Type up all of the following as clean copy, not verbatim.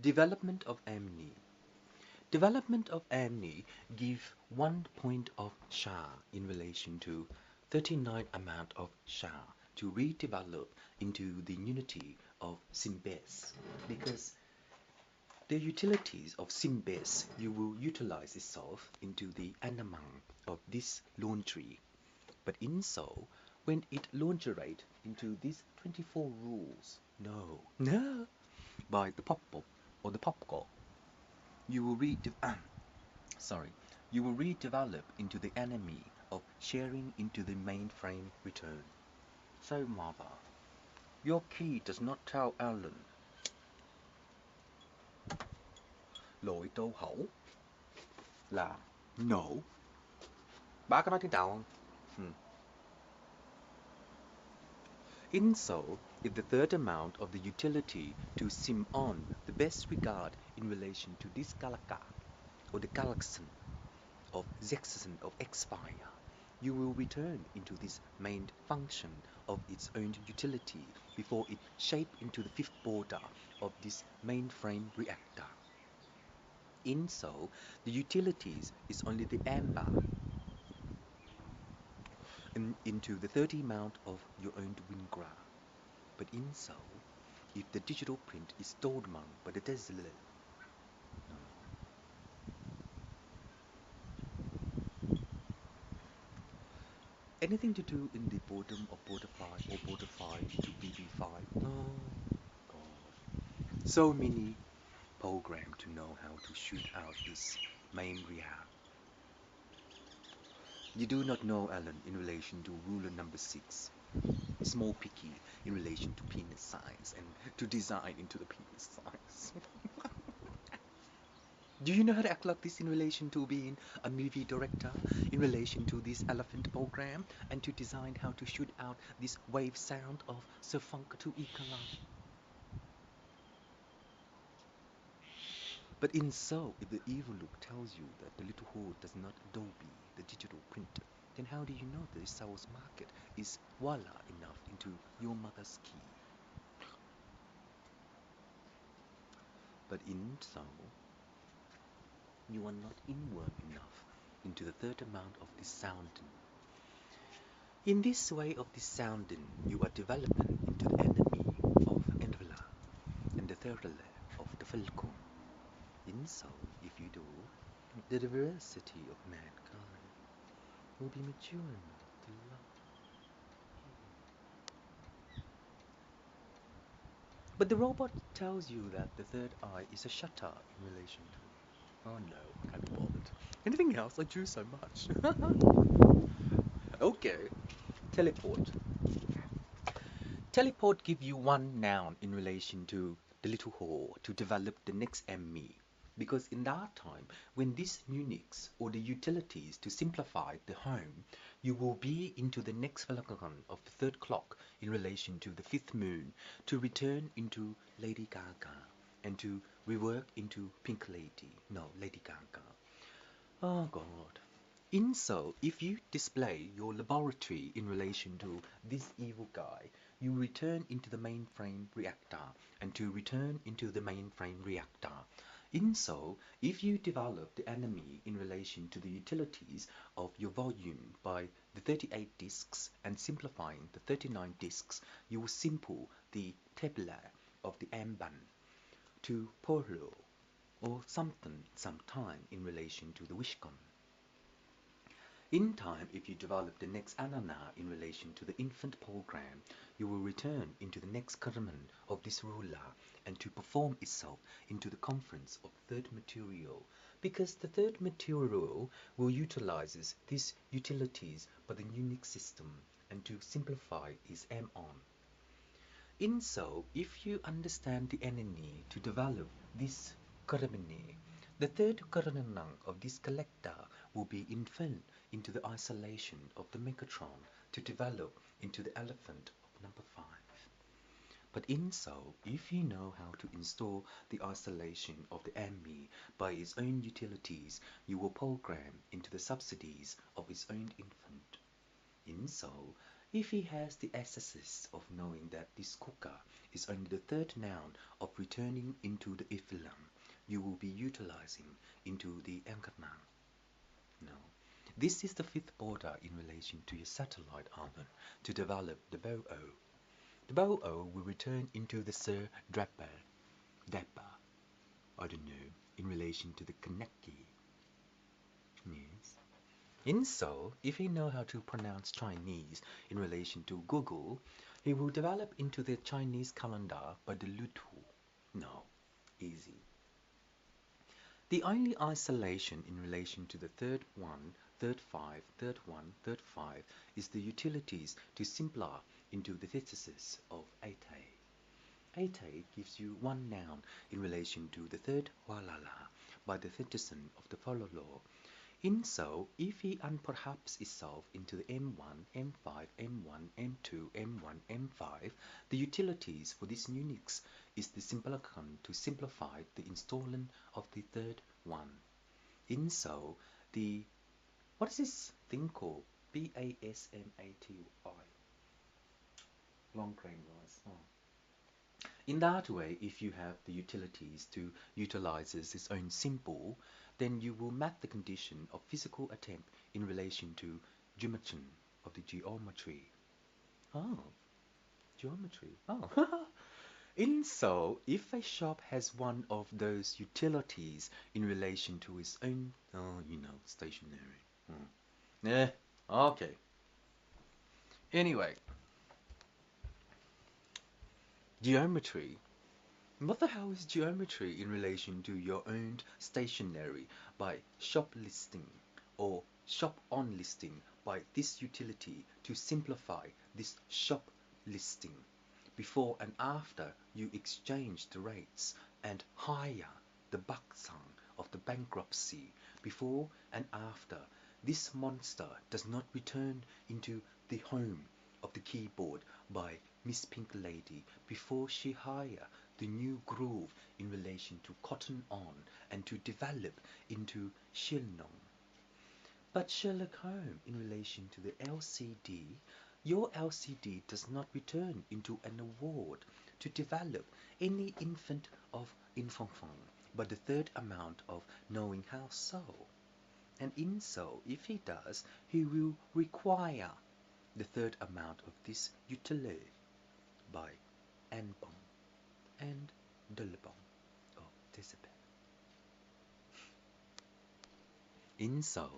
Development of Amni. Development of Amni give 1 point of Sha in relation to 39 amount of Sha to redevelop into the unity of Simbase, because the utilities of Simbase you will utilize itself into the Anamang of this laundry. But in so, when it launcherate into these 24 rules, no, by the pop or the popcorn, you will sorry, you will redevelop into the enemy of sharing into the mainframe return. So mother, your key does not tell Alan. Lỗi tố hậu là no. Bà có nói tiếng Tàu không? In so, if the third amount of the utility to sim on the best regard in relation to this galaka, or the galaxy of Zexon of Expire, you will return into this main function of its own utility before it shape into the fifth border of this mainframe reactor. In so, the utilities is only the amber into the 30 amount of your own Wingra. But in so, if the digital print is stored among by the desolate, anything to do in the bottom of border 5 or border 5 to BB5? Oh God. So many program to know how to shoot out this main react. You do not know, Alan, in relation to ruler number 6. Small picky in relation to penis size and to design into the penis size. Do you know how to act like this in relation to being a movie director, in relation to this elephant program, and to design how to shoot out this wave sound of Sir Funk to Ikala? But in so, if the evil look tells you that the little whore does not Adobe the digital printer, then how do you know that the sales market is voila enough into your mother's key? But in so, you are not inward enough into the third amount of this sounding. In this way of this sounding, you are developing into the enemy of Envela and the third layer of the Falcon. In so, if you do, the diversity of mankind will be mature enough to love. But the robot tells you that the third eye is a shutter in relation to. Oh no, I can't be bothered. Anything else? I drew so much. Okay. Teleport. Teleport give you one noun in relation to the little whore to develop the next ME. Because in that time, when this Unix or the utilities to simplify the home, you will be into the next phenomenon of the third clock in relation to the fifth moon to return into Lady Gaga and to rework into Pink Lady. No, Lady Gaga. Oh God. In so, if you display your laboratory in relation to this evil guy, you return into the mainframe reactor and to return into the mainframe reactor. In so, if you develop the enemy in relation to the utilities of your volume by the 38 disks and simplifying the 39 disks, you will simple the tabula of the Amban to Polo or something sometime in relation to the Wishcon. In time, if you develop the next anana in relation to the infant program, you will return into the next Karman of this ruler and to perform itself into the conference of third material, because the third material will utilizes these utilities by the Unix system and to simplify is M-on. In so, if you understand the enemy to develop this Karamini, the third Karanang of this collector will be infant into the isolation of the Megatron to develop into the elephant of number 5. But in so, if you know how to install the isolation of the ME by its own utilities, you will program into the subsidies of its own infant. In so, if he has the access of knowing that this cooker is only the third noun of returning into the Ephilam, you will be utilizing into the Anchorman. No. This is the fifth border in relation to your satellite island to develop the Bo-O. The Bo-O will return into the Sir Dapper, I don't know, in relation to the Kaneki. Yes. In Seoul, if he know how to pronounce Chinese in relation to Google, he will develop into the Chinese calendar by the Lutu. No, easy. The only isolation in relation to the third one, third five, third one, third five is the utilities to simpler into the thesis of Ate. Ate gives you one noun in relation to the third walala by the citizen of the follow law. In so, if he unperhaps itself into the M1, M5, M1, M2, M1, M5, the utilities for this Unix is the simplicon to simplify the installing of the third one. In so, the, what is this thing called? BASMATY. Long grain rice. Oh. In that way, if you have the utilities to utilizes its own symbol, then you will map the condition of physical attempt in relation to geometry of the geometry. Oh, geometry. Oh. In so, if a shop has one of those utilities in relation to its own, stationery. Yeah, okay. Anyway, geometry. What the hell is geometry in relation to your own stationery by shop listing or shop on listing by this utility to simplify this shop listing? Before and after you exchange the rates and hire the bucksong of the bankruptcy, before and after this monster does not return into the home of the keyboard by Miss Pink Lady before she hire the new groove in relation to Cotton On and to develop into Shilnong. But Sherlock Holmes in relation to the LCD, your LCD does not return into an award to develop any infant of infant, but the third amount of knowing how so. And in so, if he does, he will require the third amount of this utility by Anbong and Dullabong or Decibel. In so,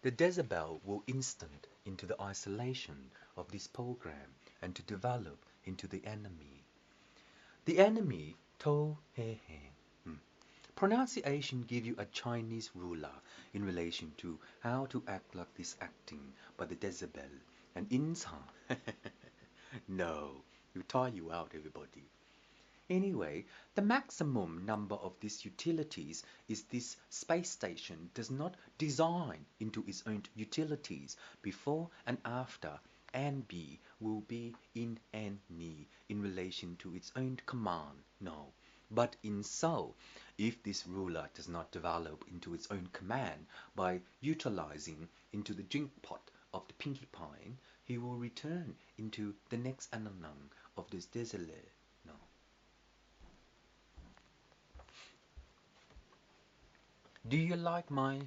the decibel will instant into the isolation of this program and to develop into the enemy. The enemy, To He He. Pronunciation give you a Chinese ruler in relation to how to act like this acting by the decibel. And in some, no, you tire you out, everybody. Anyway, the maximum number of these utilities is this space station does not design into its own utilities before and after and B will be in and me in relation to its own command, no. But in so, if this ruler does not develop into its own command by utilizing into the drink pot of the Pinkie Pie, he will return into the next ananang of this desolate, no. Do you like my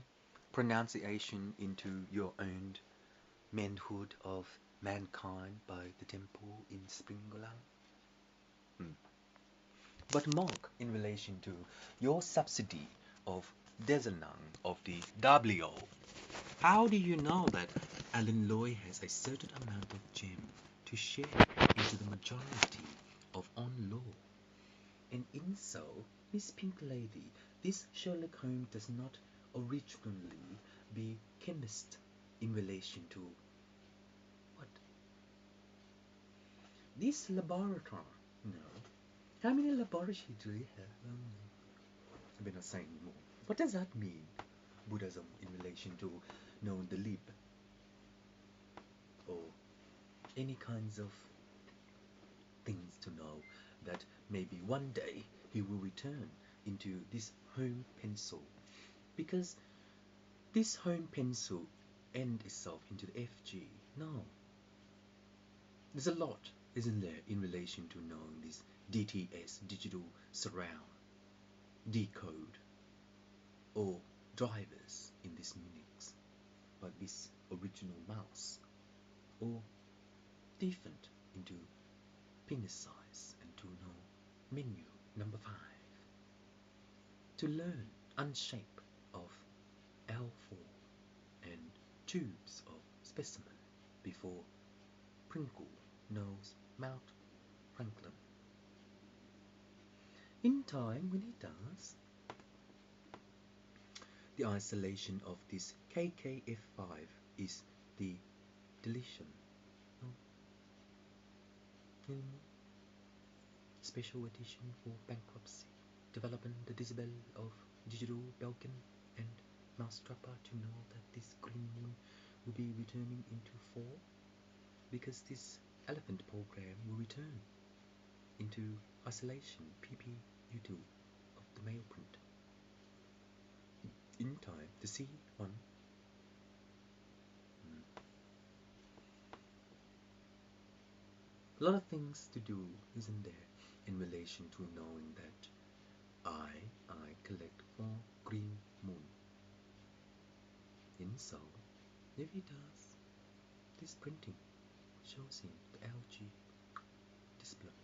pronunciation into your own manhood of mankind by the temple in Springland? But Mark, in relation to your subsidy of Desenang of the WO, how do you know that Alan Loy has a certain amount of gem to share into the majority of on law? And in so, Miss Pink Lady, this Sherlock Holmes does not originally be chemist in relation to what? This laboratory, no. How many laboratories do you have? I better not say anymore. What does that mean? Buddhism in relation to knowing the lib or any kinds of things to know that maybe one day he will return into this home pencil, because this home pencil end itself into the FG. No, there's a lot, isn't there, in relation to knowing this DTS, digital surround. decode or drivers in this Unix, but this original mouse, or different into penis size and to know menu number 5, to learn unshape of L4 and tubes of specimen before Pringle knows Mount Franklin. In time, when he does, the isolation of this KKF5 is the deletion. Special edition for bankruptcy, developing the Disabel of Digital Belkin and Mousetrapper to know that this green moon will be returning into 4, because this elephant program will return into isolation PPU2 of the mail print. In time, the C1 a lot of things to do, isn't there, in relation to knowing that I collect for green moon. And so, if he does, this printing shows him the LG display.